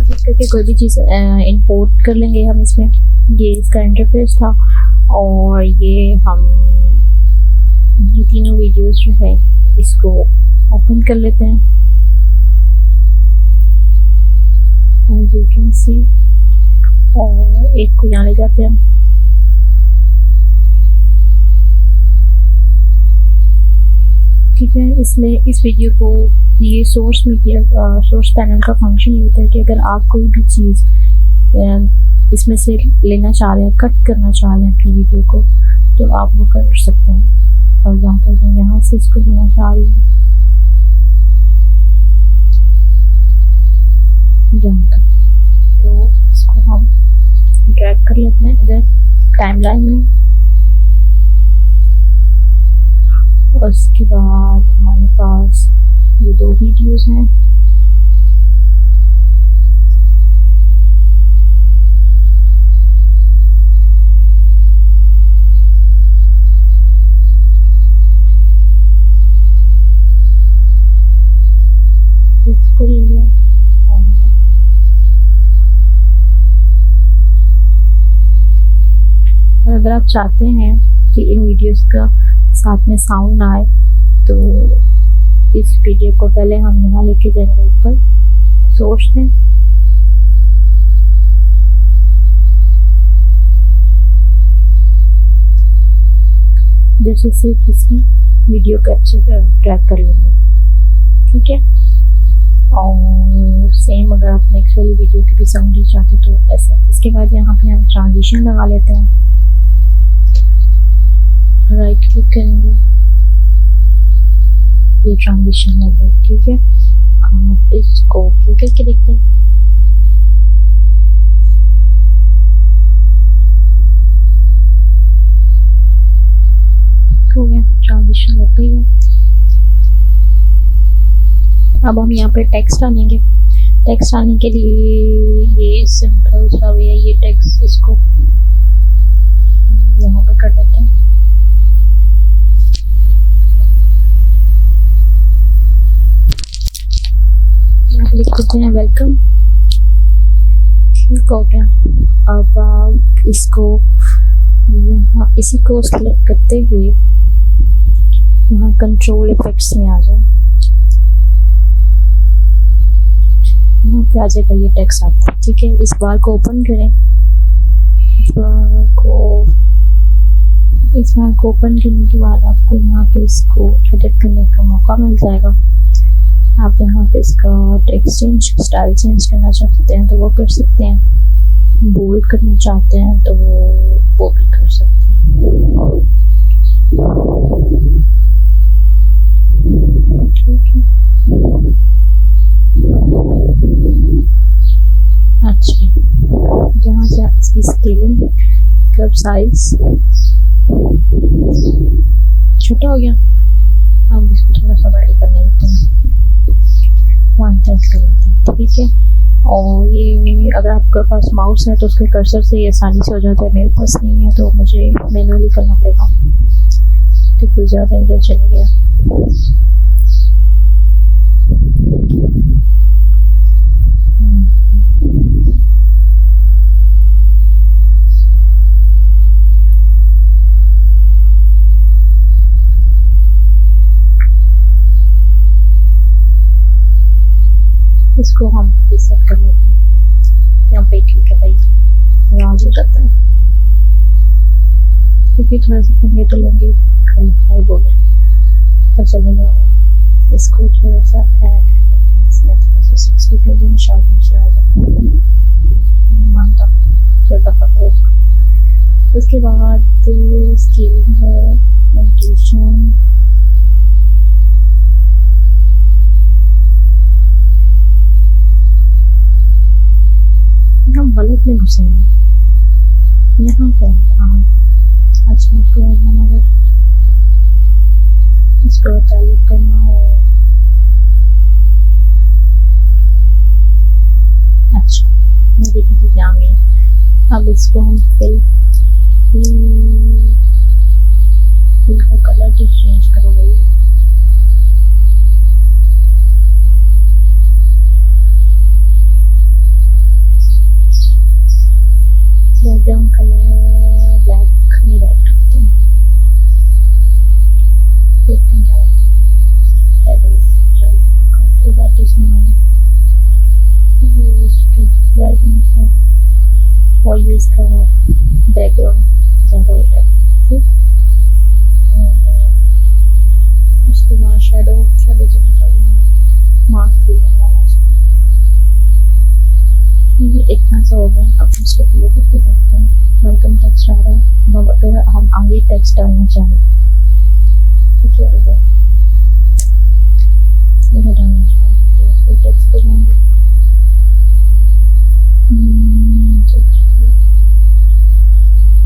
Click करके कोई भी चीज़ इंपोर्ट कर लेंगे हम इसमें। ये इसका इंटरफेस था और ये हम ये तीनों वीडियोस जो है इसको ओपन कर लेते हैं। एज यू कैन सी, और एक को यहाँ ले जाते हैं। ठीक है, इसमें इस वीडियो को ये सोर्स मीडिया सोर्स पैनल का फंक्शन ये होता है कि अगर आप कोई भी चीज़ इसमें से लेना चाह रहे हैं, कट करना चाह रहे हैं अपनी वीडियो को, तो आप वो कर सकते हैं। फॉर एग्जांपल मैं यहाँ से इसको लेना चाह रही हूँ यहाँ तक, तो इसको हम ड्रैग कर लेते हैं इधर टाइमलाइन में। और उसके बाद हमारे पास ये दो वीडियोस हैं। इसको ले लिया। और अगर आप चाहते हैं कि इन वीडियोस का साथ में साउंड ना आए, तो इस वीडियो को पहले हम यहाँ लेके जाएंगे ऊपर सोर्स में। जैसे सिर्फ इसकी वीडियो कैप्चर ट्रैक कर लेंगे। ठीक है, और सेम अगर आप नेक्स्ट वाली वीडियो की भी साउंड ही चाहते तो ऐसे। इसके बाद यहाँ पे हम ट्रांजिशन लगा लेते हैं। राइट क्लिक करेंगे, ये ट्रांजिशन लगा। ठीक है, हम इसको क्लिक करके देखते हैं। हो गया, ट्रांजिशन लग गई है। अब हम यहाँ पे टेक्स्ट डालेंगे। टेक्स्ट डालने के लिए ये सिंपल सा वे है, ये टेक्स्ट इसको यहाँ पे कर देते हैं। लिख देते हैं वेलकम। ठीक हो गया। अब आप इसको यहाँ इसी को सिलेक्ट करते हुए यहाँ कंट्रोल इफेक्ट्स में आ जाए। यहाँ पे आ जाएगा ये टेक्स्ट आता है। ठीक है, इस बार को ओपन करें। इस बार को ओपन करने के बाद आपको यहाँ पे इसको एडिट करने का मौका मिल जाएगा। आप यहाँ पे इसका टेक्स्ट चेंज, स्टाइल चेंज करना चाहते हैं तो वो कर सकते हैं। बोल्ड करना चाहते हैं तो वो भी कर सकते हैं। ठीक है, अच्छा, यहाँ से इसकी स्केलिंग, मतलब साइज छोटा हो गया। अब इसको थोड़ा सा बड़ा करने देते हैं, 1 कर लेते हैं। ठीक है, और ये अगर आपके पास माउस है तो उसके कर्सर से ये आसानी से हो जाता है। मेरे पास नहीं है तो मुझे मैनुअली करना पड़ेगा, तो कुछ ज़्यादा इधर चल गया। इसको हम सेट कर लेते हैं यहाँ पे। ठीक है भाई, आराम से करता है क्योंकि थोड़ा सा पंगे तो लेंगे। 5 हो गया, पर चलेगा। इसको थोड़ा सा ऐड कर देते हैं, इसमें थोड़ा सा 60 कर देंगे, शायद नीचे आ जाए। नहीं मानता, थोड़ा दफा करो इसको। उसके बाद स्केलिंग है, नोटेशन, हम गलत में घुसे हैं यहाँ पे। हाँ, अच्छा, उसको हम अगर इसको टैली करना हो, अच्छा मेरी किसी ध्यान में। अब इसको हम फिल का कलर जो चेंज करो भाई। इसका बैकग्राउंड ज़्यादा हो जाए। ठीक, उसके बाद शेडो शेडो मार्क भी लगाना उसको। ये इतना सा हो गया। अब हम इसको प्ले करके देखते हैं। वेलकम टेक्स्ट आ रहा है। अब अगर हम आगे टेक्स्ट डालना चाहें तो क्या हो जाए, ये डालना चाहें तो टेक्स्ट पे जाएंगे।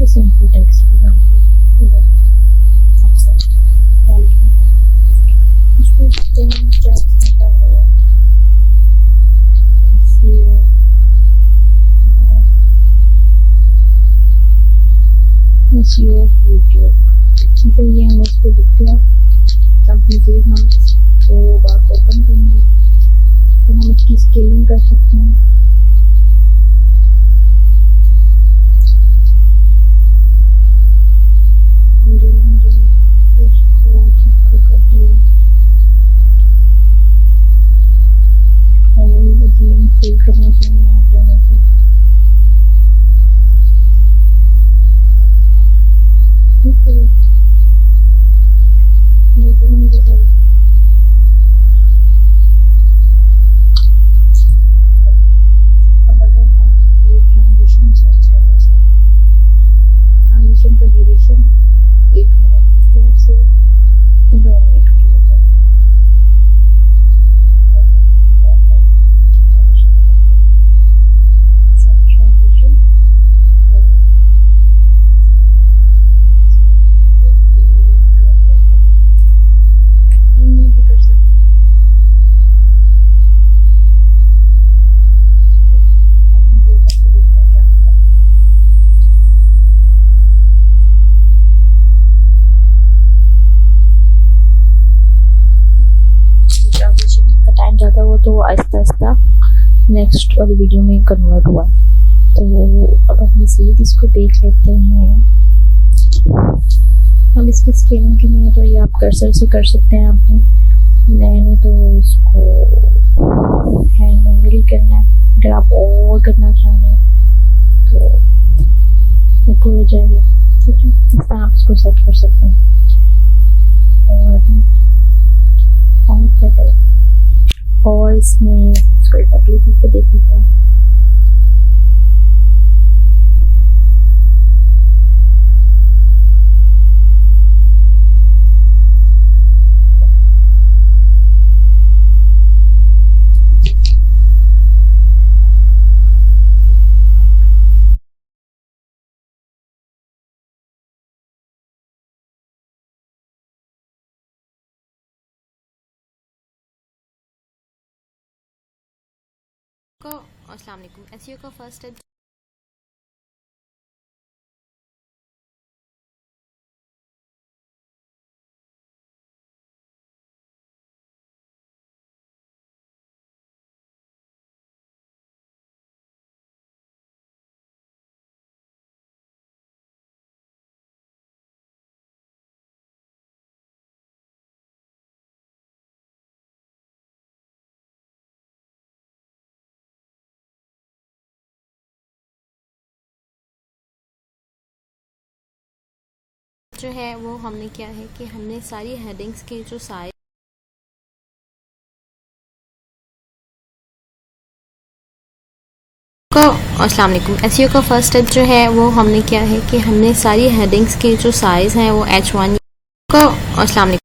सिंपल टेक्स्ट पे जाएंगे। आपको क्या लिखना है उसको लिखते हैं। क्या इसमें क्या होगा, SEO वीडियो। ठीक है, ये हमने इस पर लिख दिया। तब इजीली हम इसको बार को ओपन करेंगे तो हम इसकी स्केलिंग कर सकते हैं। फिल करना चाहिए यहाँ पे हमें। ठीक है, अब अगर हम ट्रांजिशन चेंज करना चाहें, ट्रांजिशन का ड्यूरेशन 1 मिनट इस तरह से 2 मिनट कर लेते हैं। ट्रांजिशन भी कर सकते हैं। अब हम प्ले करके देखते हैं क्या होगा। ट्रांजिशन का टाइम ज़्यादा हुआ तो आहिस्ता आहिस्ता नेक्स्ट वाली वीडियो में कन्वर्ट हुआ। तो अब हम मज़ीद इसको देख लेते हैं। अब इसकी स्केलिंग के लिए तो ये आप कर्सर से कर सकते हैं। मैंने तो इसको हैंड मैनुअली करना है। अगर आप और करना चाहें तो ऊपर हो जाएगी। ठीक है, इस तरह आप इसको सेट कर सकते हैं। और क्या करें, और इसमें इसको एक अप्लाई करके देख लेते हैं। अस्सलाम वालेकुम। एसईओ का फर्स्ट स्टेप जो है वो हमने क्या है कि हमने सारी हेडिंग्स के जो साइज अस्सलाम वालेकुम। एसईओ का फर्स्ट स्टेप जो है वो हमने क्या है कि हमने सारी हेडिंग्स के जो साइज़ हैं वो H1 को अस्सलाम वालेकुम।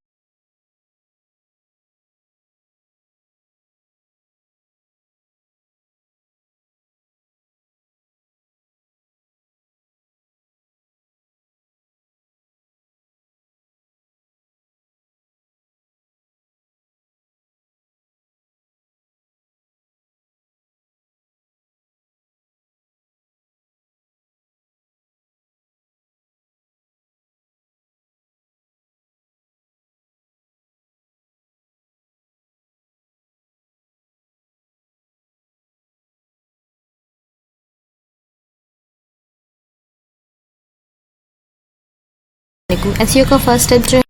एसईओ का फर्स्ट स्टेप जो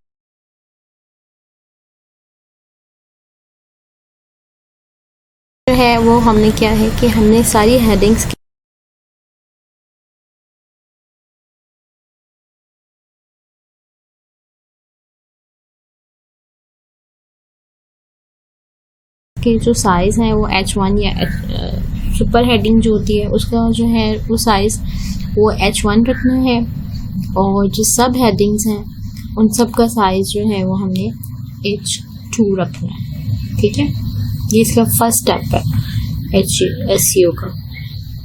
है वो हमने क्या है कि हमने सारी हेडिंग्स के जो साइज़ हैं वो H1 या सुपर हेडिंग जो होती है उसका जो है वो साइज़ वो H1 रखना है, और जो सब हेडिंग्स हैं उन सब का साइज़ जो है वो हमने H2 रखना है। ठीक है, ये इसका फर्स्ट स्टेप है SEO का।